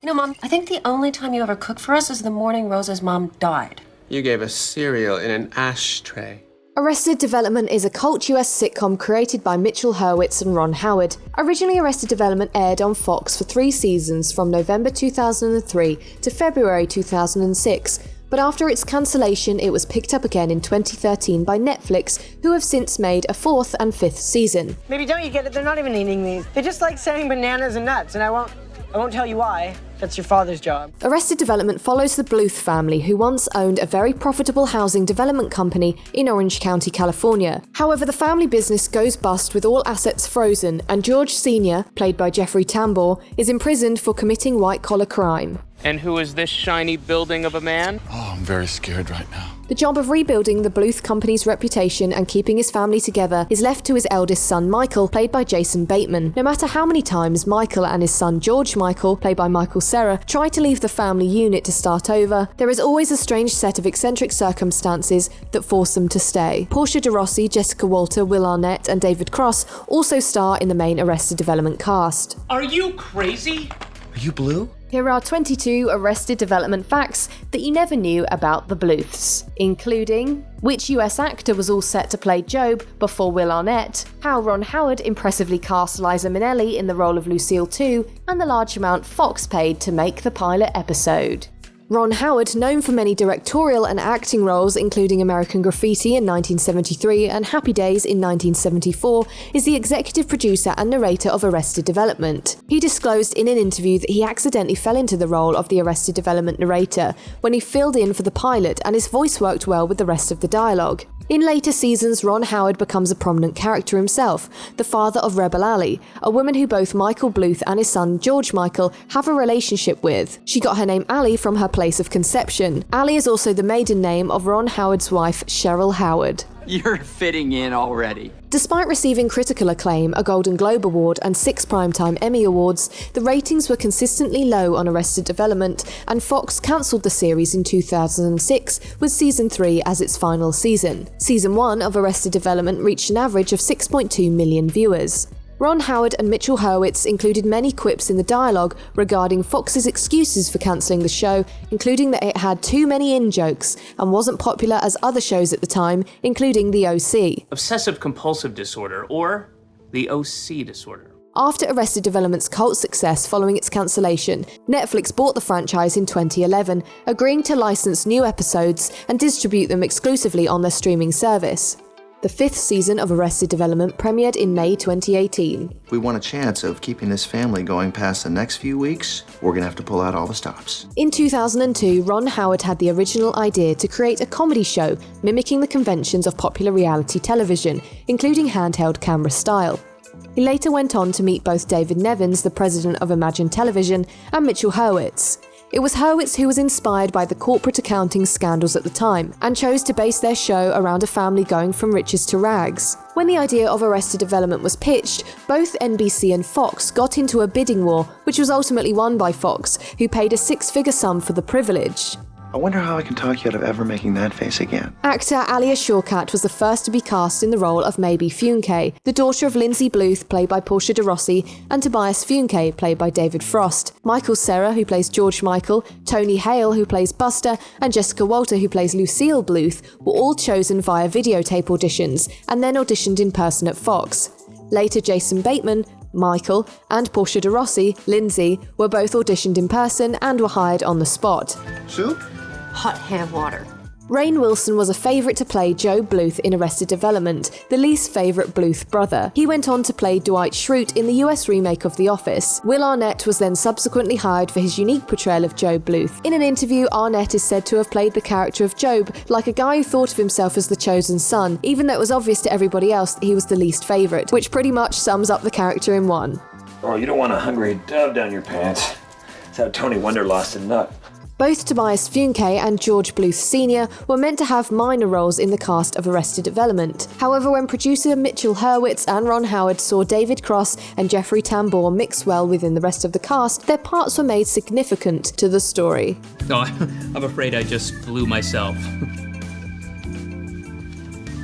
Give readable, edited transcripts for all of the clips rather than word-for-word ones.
You know, Mom, I think the only time you ever cooked for us is the morning Rosa's mom died. You gave us cereal in an ashtray. Arrested Development is a cult US sitcom created by Mitchell Hurwitz and Ron Howard. Originally, Arrested Development aired on Fox for 3 seasons from November 2003 to February 2006, but after its cancellation, it was picked up again in 2013 by Netflix, who have since made a 4th and 5th season. Maybe don't you get it? They're not even eating these. They just like saying bananas and nuts, and I won't tell you why. That's your father's job. Arrested Development follows the Bluth family, who once owned a very profitable housing development company in Orange County, California. However, the family business goes bust with all assets frozen, and George Sr., played by Jeffrey Tambor, is imprisoned for committing white-collar crime. And who is this shiny building of a man? Oh, I'm very scared right now. The job of rebuilding the Bluth company's reputation and keeping his family together is left to his eldest son Michael, played by Jason Bateman. No matter how many times Michael and his son George Michael, played by Michael Cera, try to leave the family unit to start over, there is always a strange set of eccentric circumstances that force them to stay. Portia de Rossi, Jessica Walter, Will Arnett and David Cross also star in the main Arrested Development cast. Are you crazy? Are you blue? Here are 22 Arrested Development facts that you never knew about the Bluths, including which US actor was all set to play Job before Will Arnett, how Ron Howard impressively cast Liza Minnelli in the role of Lucille II, and the large amount Fox paid to make the pilot episode. Ron Howard, known for many directorial and acting roles including American Graffiti in 1973 and Happy Days in 1974, is the executive producer and narrator of Arrested Development. He disclosed in an interview that he accidentally fell into the role of the Arrested Development narrator when he filled in for the pilot, and his voice worked well with the rest of the dialogue. In later seasons, Ron Howard becomes a prominent character himself, the father of Rebel Ally, a woman who both Michael Bluth and his son George Michael have a relationship with. She got her name Ally from her place of conception. Ally is also the maiden name of Ron Howard's wife, Cheryl Howard. You're fitting in already. Despite receiving critical acclaim, a Golden Globe Award and 6 Primetime Emmy Awards, the ratings were consistently low on Arrested Development, and Fox cancelled the series in 2006 with Season 3 as its final season. Season 1 of Arrested Development reached an average of 6.2 million viewers. Ron Howard and Mitchell Hurwitz included many quips in the dialogue regarding Fox's excuses for cancelling the show, including that it had too many in-jokes and wasn't popular as other shows at the time, including The OC. Obsessive-compulsive disorder, or the OC disorder. After Arrested Development's cult success following its cancellation, Netflix bought the franchise in 2011, agreeing to license new episodes and distribute them exclusively on their streaming service. The 5th season of Arrested Development premiered in May 2018. If we want a chance of keeping this family going past the next few weeks, we're gonna have to pull out all the stops. In 2002, Ron Howard had the original idea to create a comedy show mimicking the conventions of popular reality television, including handheld camera style. He later went on to meet both David Nevins, the president of Imagine Television, and Mitchell Hurwitz. It was Hurwitz who was inspired by the corporate accounting scandals at the time, and chose to base their show around a family going from riches to rags. When the idea of Arrested Development was pitched, both NBC and Fox got into a bidding war, which was ultimately won by Fox, who paid a 6-figure sum for the privilege. I wonder how I can talk you out of ever making that face again. Actor Alia Shawkat was the first to be cast in the role of Maybe Funke, the daughter of Lindsay Bluth, played by Portia de Rossi, and Tobias Funke, played by David Frost. Michael Cera, who plays George Michael, Tony Hale, who plays Buster, and Jessica Walter, who plays Lucille Bluth, were all chosen via videotape auditions, and then auditioned in person at Fox. Later, Jason Bateman, Michael, and Portia de Rossi, Lindsay, were both auditioned in person and were hired on the spot. Soup? Hot hand water. Rainn Wilson was a favourite to play Job Bluth in Arrested Development, the least favourite Bluth brother. He went on to play Dwight Schrute in the US remake of The Office. Will Arnett was then subsequently hired for his unique portrayal of Job Bluth. In an interview, Arnett is said to have played the character of Job like a guy who thought of himself as the chosen son, even though it was obvious to everybody else that he was the least favourite, which pretty much sums up the character in one. Oh, you don't want a hungry dove down your pants. That's how Tony Wonder lost a nut. Both Tobias Funke and George Bluth Sr. were meant to have minor roles in the cast of Arrested Development. However, when producer Mitchell Hurwitz and Ron Howard saw David Cross and Jeffrey Tambor mix well within the rest of the cast, their parts were made significant to the story. No, I'm afraid I just blew myself.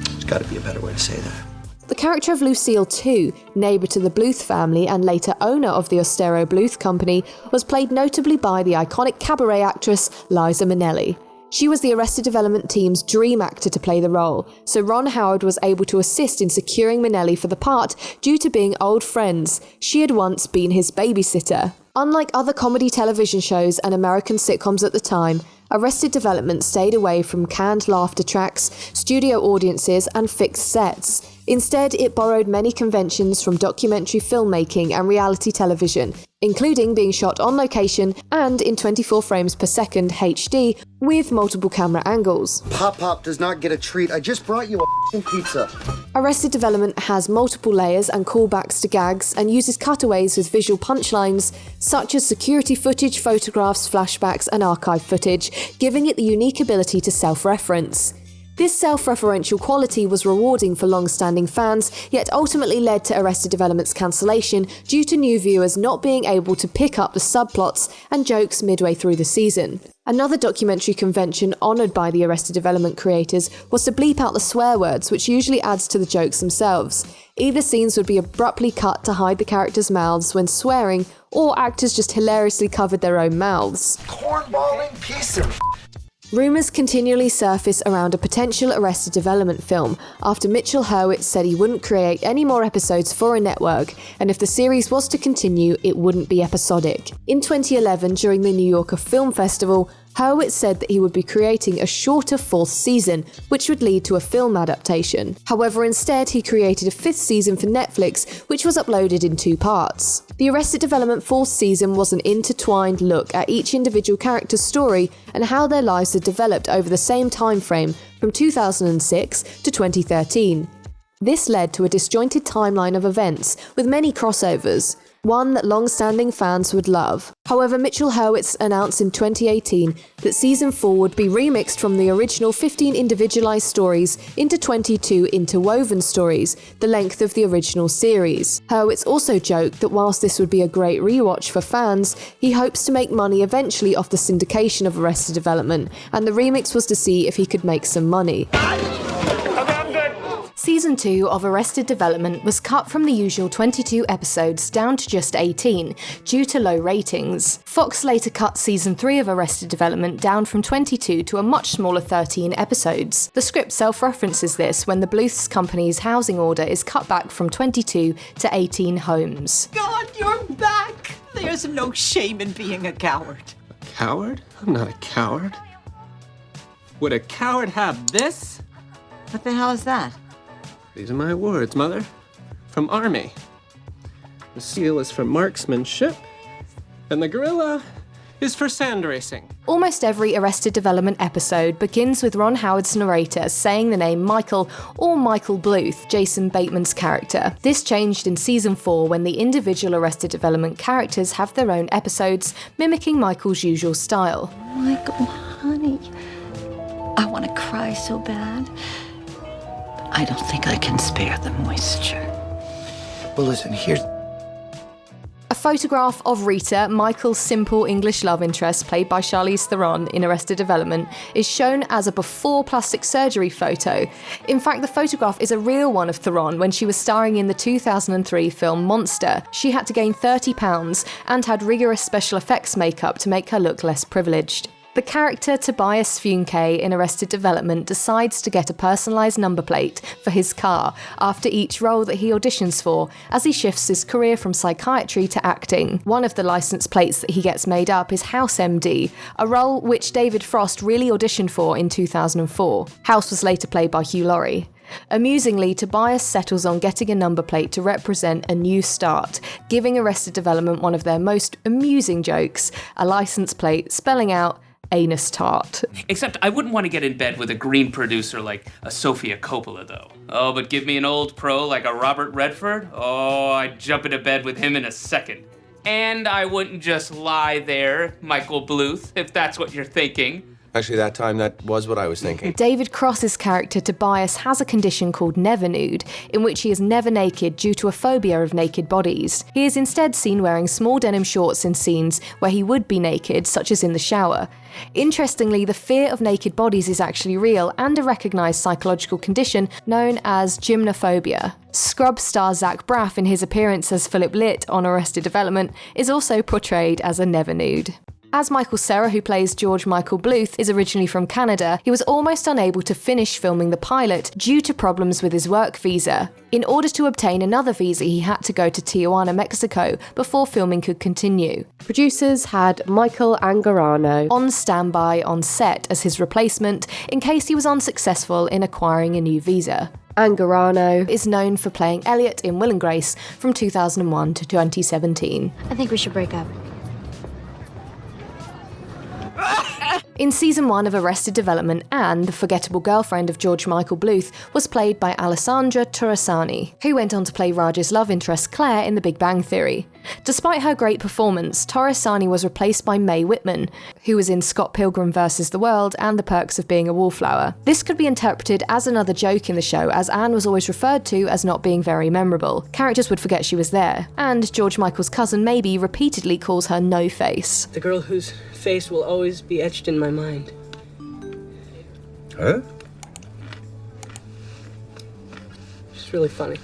There's gotta be a better way to say that. The character of Lucille, too, neighbour to the Bluth family and later owner of the Austero Bluth Company, was played notably by the iconic cabaret actress Liza Minnelli. She was the Arrested Development team's dream actor to play the role, so Ron Howard was able to assist in securing Minnelli for the part due to being old friends. She had once been his babysitter. Unlike other comedy television shows and American sitcoms at the time, Arrested Development stayed away from canned laughter tracks, studio audiences, and fixed sets. Instead, it borrowed many conventions from documentary filmmaking and reality television, including being shot on location and in 24 frames per second HD with multiple camera angles. Pop does not get a treat. I just brought you a pizza. Arrested Development has multiple layers and callbacks to gags and uses cutaways with visual punchlines such as security footage, photographs, flashbacks, and archive footage, giving it the unique ability to self-reference. This self-referential quality was rewarding for long-standing fans, yet ultimately led to Arrested Development's cancellation due to new viewers not being able to pick up the subplots and jokes midway through the season. Another documentary convention honoured by the Arrested Development creators was to bleep out the swear words, which usually adds to the jokes themselves. Either scenes would be abruptly cut to hide the characters' mouths when swearing, or actors just hilariously covered their own mouths. Cornballing piece of Rumours continually surface around a potential Arrested Development film after Mitchell Hurwitz said he wouldn't create any more episodes for a network, and if the series was to continue, it wouldn't be episodic. In 2011, during the New Yorker Film Festival, Hurwitz said that he would be creating a shorter fourth season, which would lead to a film adaptation. However, instead, he created a fifth season for Netflix, which was uploaded in 2 parts. The Arrested Development fourth season was an intertwined look at each individual character's story and how their lives had developed over the same time frame from 2006 to 2013. This led to a disjointed timeline of events with many crossovers, one that long-standing fans would love. However, Mitchell Hurwitz announced in 2018 that Season 4 would be remixed from the original 15 individualized stories into 22 interwoven stories, the length of the original series. Hurwitz also joked that whilst this would be a great rewatch for fans, he hopes to make money eventually off the syndication of Arrested Development, and the remix was to see if he could make some money. Season 2 of Arrested Development was cut from the usual 22 episodes down to just 18, due to low ratings. Fox later cut Season 3 of Arrested Development down from 22 to a much smaller 13 episodes. The script self-references this when the Bluths Company's housing order is cut back from 22 to 18 homes. God, you're back! There's no shame in being a coward. A coward? I'm not a coward. Would a coward have this? What the hell is that? These are my words, Mother. From Army. The seal is for marksmanship, and the gorilla is for sand racing. Almost every Arrested Development episode begins with Ron Howard's narrator saying the name Michael or Michael Bluth, Jason Bateman's character. This changed in Season 4 when the individual Arrested Development characters have their own episodes, mimicking Michael's usual style. Michael, honey, I want to cry so bad. I don't think I can spare the moisture. Well, listen, here's... A photograph of Rita, Michael's simple English love interest played by Charlize Theron in Arrested Development, is shown as a before plastic surgery photo. In fact, the photograph is a real one of Theron when she was starring in the 2003 film Monster. She had to gain 30 pounds and had rigorous special effects makeup to make her look less privileged. The character Tobias Funke in Arrested Development decides to get a personalised number plate for his car after each role that he auditions for, as he shifts his career from psychiatry to acting. One of the licence plates that he gets made up is House MD, a role which David Frost really auditioned for in 2004. House was later played by Hugh Laurie. Amusingly, Tobias settles on getting a number plate to represent a new start, giving Arrested Development one of their most amusing jokes, a licence plate spelling out anus tart. Except I wouldn't want to get in bed with a green producer like a Sofia Coppola, though. Oh, but give me an old pro like a Robert Redford? Oh, I'd jump into bed with him in a second. And I wouldn't just lie there, Michael Bluth, if that's what you're thinking. Actually, that time, that was what I was thinking. David Cross's character Tobias has a condition called never nude, in which he is never naked due to a phobia of naked bodies. He is instead seen wearing small denim shorts in scenes where he would be naked, such as in the shower. Interestingly, the fear of naked bodies is actually real and a recognised psychological condition known as gymnophobia. Scrubs star Zach Braff, in his appearance as Philip Litt on Arrested Development, is also portrayed as a never nude. As Michael Cera, who plays George Michael Bluth, is originally from Canada, he was almost unable to finish filming the pilot due to problems with his work visa. In order to obtain another visa, he had to go to Tijuana, Mexico, before filming could continue. Producers had Michael Angarano on standby on set as his replacement in case he was unsuccessful in acquiring a new visa. Angarano is known for playing Elliot in Will and Grace from 2001 to 2017. I think we should break up. In season 1 of Arrested Development, Anne, the forgettable girlfriend of George Michael Bluth, was played by Alessandra Torresani, who went on to play Raj's love interest Claire in The Big Bang Theory. Despite her great performance, Torresani was replaced by Mae Whitman, who was in Scott Pilgrim vs. the World and The Perks of Being a Wallflower. This could be interpreted as another joke in the show, as Anne was always referred to as not being very memorable. Characters would forget she was there, and George Michael's cousin Maybe repeatedly calls her No Face. The girl whose face will always be etched in my mind. Huh? She's really funny.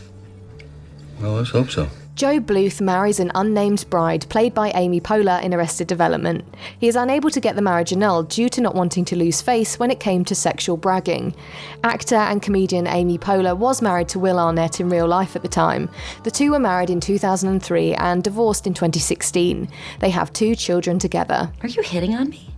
Well, let's hope so. Joe Bluth marries an unnamed bride played by Amy Poehler in Arrested Development. He is unable to get the marriage annulled due to not wanting to lose face when it came to sexual bragging. Actor and comedian Amy Poehler was married to Will Arnett in real life at the time. The two were married in 2003 and divorced in 2016. They have 2 children together. Are you hitting on me?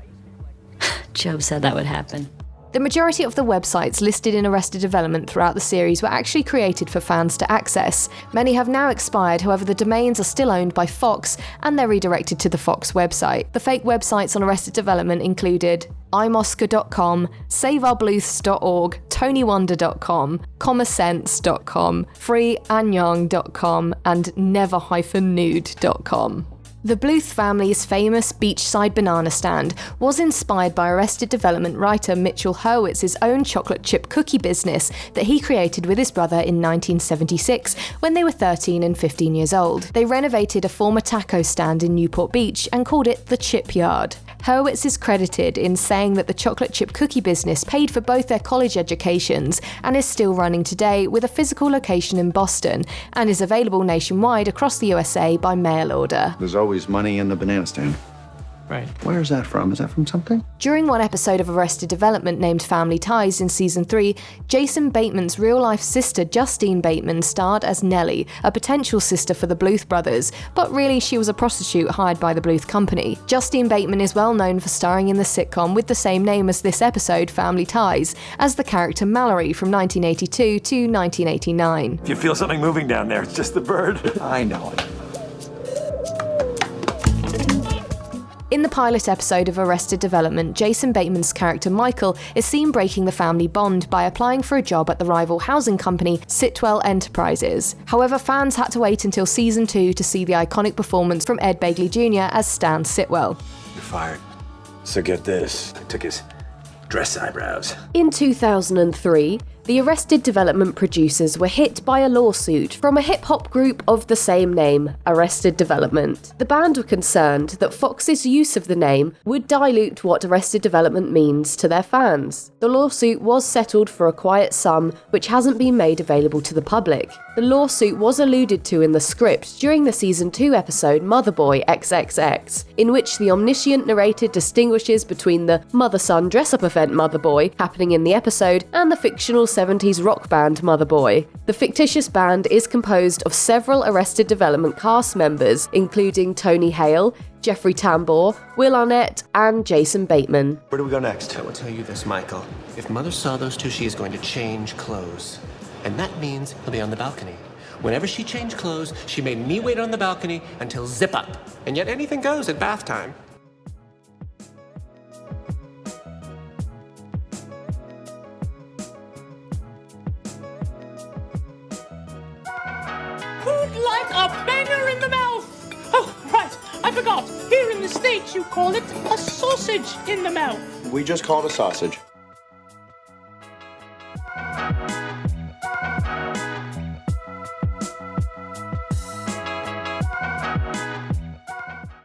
Joe said that would happen. The majority of the websites listed in Arrested Development throughout the series were actually created for fans to access. Many have now expired, however the domains are still owned by Fox and they're redirected to the Fox website. The fake websites on Arrested Development included imoscar.com, saveourbluths.org, tonywonder.com, commonsense.com, freeanyang.com and never-nude.com. The Bluth family's famous beachside banana stand was inspired by Arrested Development writer Mitchell Hurwitz's own chocolate chip cookie business that he created with his brother in 1976 when they were 13 and 15 years old. They renovated a former taco stand in Newport Beach and called it the Chip Yard. Hurwitz is credited in saying that the chocolate chip cookie business paid for both their college educations and is still running today with a physical location in Boston and is available nationwide across the USA by mail order. There's always money in the banana stand. Right. Where is that from? Is that from something? During one episode of Arrested Development named Family Ties in season 3, Jason Bateman's real-life sister Justine Bateman starred as Nellie, a potential sister for the Bluth brothers, but really she was a prostitute hired by the Bluth company. Justine Bateman is well known for starring in the sitcom with the same name as this episode, Family Ties, as the character Mallory from 1982 to 1989. If you feel something moving down there, it's just the bird. I know it. In the pilot episode of Arrested Development, Jason Bateman's character Michael is seen breaking the family bond by applying for a job at the rival housing company Sitwell Enterprises. However, fans had to wait until season 2 to see the iconic performance from Ed Begley Jr. as Stan Sitwell. You're fired. So get this. I took his dress eyebrows. In 2003, the Arrested Development producers were hit by a lawsuit from a hip-hop group of the same name, Arrested Development. The band were concerned that Fox's use of the name would dilute what Arrested Development means to their fans. The lawsuit was settled for a quiet sum, which hasn't been made available to the public. The lawsuit was alluded to in the script during the season 2 episode Motherboy XXX, in which the omniscient narrator distinguishes between the mother-son dress-up event Motherboy happening in the episode and the fictional 70s rock band Motherboy. The fictitious band is composed of several Arrested Development cast members, including Tony Hale, Jeffrey Tambor, Will Arnett, and Jason Bateman. Where do we go next? I will tell you this, Michael. If Mother saw those two, she is going to change clothes. And that means he'll be on the balcony. Whenever she changed clothes, she made me wait on the balcony until zip up. And yet anything goes at bath time. Who'd like a banger in the mouth? Oh, right, I forgot. Here in the States, you call it a sausage in the mouth. We just call it a sausage.